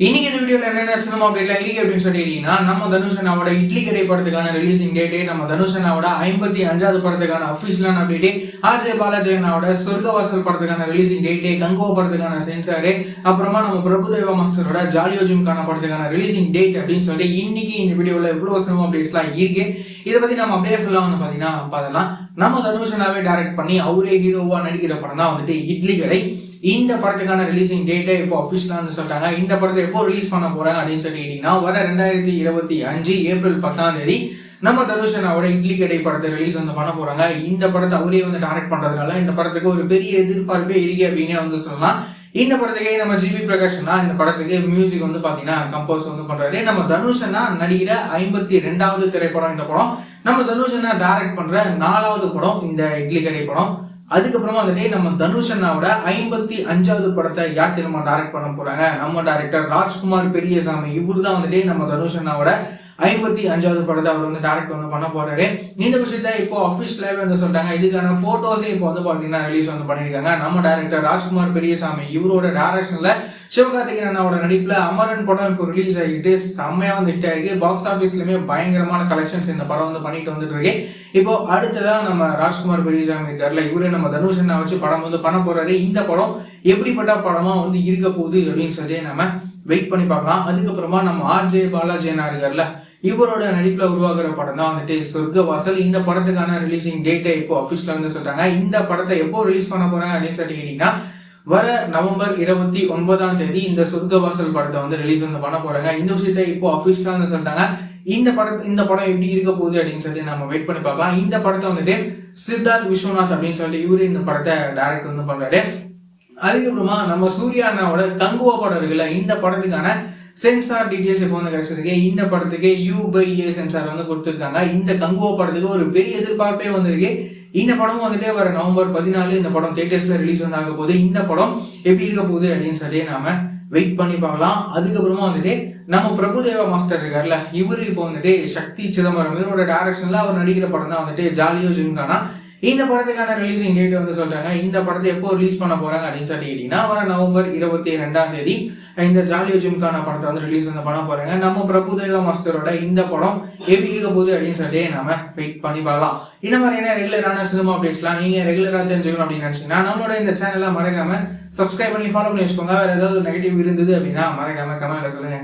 இன்னைக்கு இந்த வீடியோல என்னென்ன சினிமா அப்டேட்ல இருக்கு அப்படின்னு சொல்லிட்டீங்கன்னா, நம்ம தனுஷ் அண்ணாவோட இட்லி கடை படத்துக்கான ரிலீசிங் டேட், நம்ம தனுஷ் அண்ணாவோட 55வது படத்துக்கான அபிஷியலான அப்டேட், ஆர்ஜே பாலாஜி அண்ணாவோட சொர்க்கவாசல் படத்துக்கான ரிலீசிங் டேட், கங்குவா படத்துக்கான சென்சார், அப்புறமா நம்ம பிரபுதேவா மாஸ்டரோட ஜாலியோ ஜிம்கான படத்துக்கான ரிலீசிங் டேட் அப்படின்னு சொல்லிட்டு இன்னைக்கு இந்த வீடியோல இவ்வளவு சினிமா அப்டேட்ஸ்லாம் இருக்கு. இதை பத்தி நம்ம அப்படியே ஃபுல்லா வந்து பாத்தீங்கன்னா பார்த்தலாம். நம்ம தனுஷ் அண்ணாவே டைரக்ட் பண்ணி அவரே ஹீரோவா நடிக்கிற படம் தான் வந்துட்டு இட்லி கடை. இந்த படத்துக்கான ரிலீசிங் டேட்டை இப்போ அபிஷியலா வந்து சொல்லிட்டாங்க. இந்த படத்தை எப்போ ரிலீஸ் பண்ண போறாங்க அப்படின்னு சொல்லிட்டீங்கன்னா, வர 2025 ஏப்ரல் 10 நம்ம தனுஷ் அண்ணாவோட இட்லி கடை படத்தை ரிலீஸ் வந்து பண்ண போறாங்க. இந்த படத்தை அவரே வந்து டைரக்ட் பண்றதுனால இந்த படத்துக்கு ஒரு பெரிய எதிர்பார்ப்பே இருக்கு அப்படின்னே வந்து சொல்லலாம். இந்த படத்துக்கே நம்ம ஜிவி பிரகாஷ் அண்ணா இந்த படத்துக்கு மியூசிக் வந்து பாத்தீங்கன்னா கம்போஸ் வந்து பண்றாரு. நம்ம தனுஷ் அண்ணா நடிக்கிற 52வது திரைப்படம் இந்த படம். நம்ம தனுஷ் அண்ணா டைரக்ட் பண்ற 4வது படம் இந்த இட்லி கடை படம். அதுக்கப்புறமா வந்துட்டு நம்ம தனுஷ் அண்ணாவோட 55வது படத்தை யார் திரும்ப டைரக்ட் பண்ண போறாங்க? நம்ம டைரக்டர் ராஜ்குமார் பெரியசாமி. இவரு தான் வந்துட்டு நம்ம தனுஷ் அண்ணாவோட 55வது படத்தை அவர் வந்து டைரக்ட் வந்து பண்ண போறாரு. இந்த விஷயத்த இப்போ அபிஷியலாவே வந்து சொல்லிட்டாங்க. இதுக்கான போட்டோஸே இப்போ வந்து பாத்தீங்கன்னா ரிலீஸ் வந்து பண்ணிருக்காங்க. நம்ம டைரக்டர் ராஜ்குமார் பெரியசாமி இவரோட டைரக்ஷன்ல சிவகார்த்திகேயன் அண்ணாவோட நடிப்புல அமரன் படம் இப்போ ரிலீஸ் ஆகிட்டு செம்மையா வந்து ஹிட் ஆயிருக்கு. பாக்ஸ் ஆபீஸ்லயுமே பயங்கரமான கலெக்ஷன்ஸ் இந்த படம் வந்து பண்ணிட்டு வந்துட்டு இருக்கு. இப்போ அடுத்ததான் நம்ம ராஜ்குமார் பெரியசாமி இருக்காருல, இவரே நம்ம தனுஷ் அண்ணா வச்சு படம் வந்து பண்ண போறாரு. இந்த படம் எப்படிப்பட்ட படமா வந்து இருக்க போகுது அப்படின்னு சொல்லி நம்ம வெயிட் பண்ணி பார்க்கலாம். அதுக்கப்புறமா நம்ம ஆர்ஜே பாலாஜி அண்ணா இருக்காருல, இவரோட நடிப்புல உருவாக்குற படம் தான் வந்துட்டு சொர்க்கவாசல். இந்த படத்துக்கான ரிலீசிங் டேட்டை இப்போ அபிஷியலா வந்து சொல்றாங்க. இந்த படத்தை எப்போ ரிலீஸ் பண்ண போறாங்க அப்படின்னு சொல்லி கேட்டீங்கன்னா, வர நவம்பர் 29 இந்த சொர்க்கவாசல் படத்தை வந்து ரிலீஸ் வந்து பண்ண போறாங்க. இந்த விஷயத்த இப்போ அபிஷியலா வந்து சொல்லிட்டாங்க. இந்த படம் எப்படி இருக்க போகுது அப்படின்னு சொல்லி நம்ம வெயிட் பண்ணி பார்க்கலாம். இந்த படத்தை வந்துட்டு சித்தார்த் விஸ்வநாத் அப்படின்னு சொல்லி இவரு இந்த படத்தை டைரக்ட் வந்து பண்றாரு. அதுக்கப்புறமா நம்ம சூர்யா அண்ணாவோட கங்குவா படம் இருக்குல்ல, இந்த படத்துக்கான சென்சார் டீடைல்ஸ் இப்போ வந்து கிடைச்சிருக்கு. இந்த படத்துக்கு U/A சென்சார் வந்து கொடுத்துருக்காங்க. இந்த கங்குவா படத்துக்கு ஒரு பெரிய எதிர்பார்ப்பே வந்திருக்கு. இந்த படமும் வந்துட்டு வர நவம்பர் 14 இந்த படம் தியேட்டர்ஸ்ல ரிலீஸ் வந்து ஆக போகுது. இந்த படம் எப்படி இருக்க போகுது அப்படின்னு சொல்லி நாம வெயிட் பண்ணி பார்க்கலாம். அதுக்கப்புறமா வந்துட்டு நம்ம பிரபுதேவா மாஸ்டர் இருக்காருல்ல, இவரு இப்போ வந்துட்டு சக்தி சிதம்பரம் இவரோட டைரக்ஷன்ல அவர் நடிக்கிற படம் தான் வந்துட்டு ஜாலியோ ஜிம்கானா. இந்த படத்துக்கான ரிலீசிங் டேட் வந்து சொல்றாங்க. இந்த படத்தை எப்போ ரிலீஸ் பண்ண போறாங்க அப்படின்னு சொல்லி கேட்டீங்கன்னா, வர நவம்பர் 22 இந்த ஜாலியோ ஜிம்கான படத்தை வந்து ரிலீஸ் வந்து பண்ண போறாங்க. நம்ம பிரபுதேவா மாஸ்டரோட இந்த படம் எப்படி இருக்க போகுது அப்படின்னு சொல்லி நாம வெயிட் பண்ணி பார்க்கலாம். இந்த மாதிரியான ரெகுலரான சினிமா அப்டேட்ஸ்லாம் நீங்க ரெகுலரா தெரிஞ்சுக்கணும் அப்படின்னு நினைச்சீங்கன்னா, நம்மளோட இந்த சேனலை மறக்காம சப்ஸ்கிரைப் பண்ணி ஃபாலோ பண்ணி வச்சுக்கோங்க. வேற ஏதாவது நெகட்டிவ் இருந்தது அப்படின்னா மறக்காம கமெண்ட்ல சொல்லுங்க.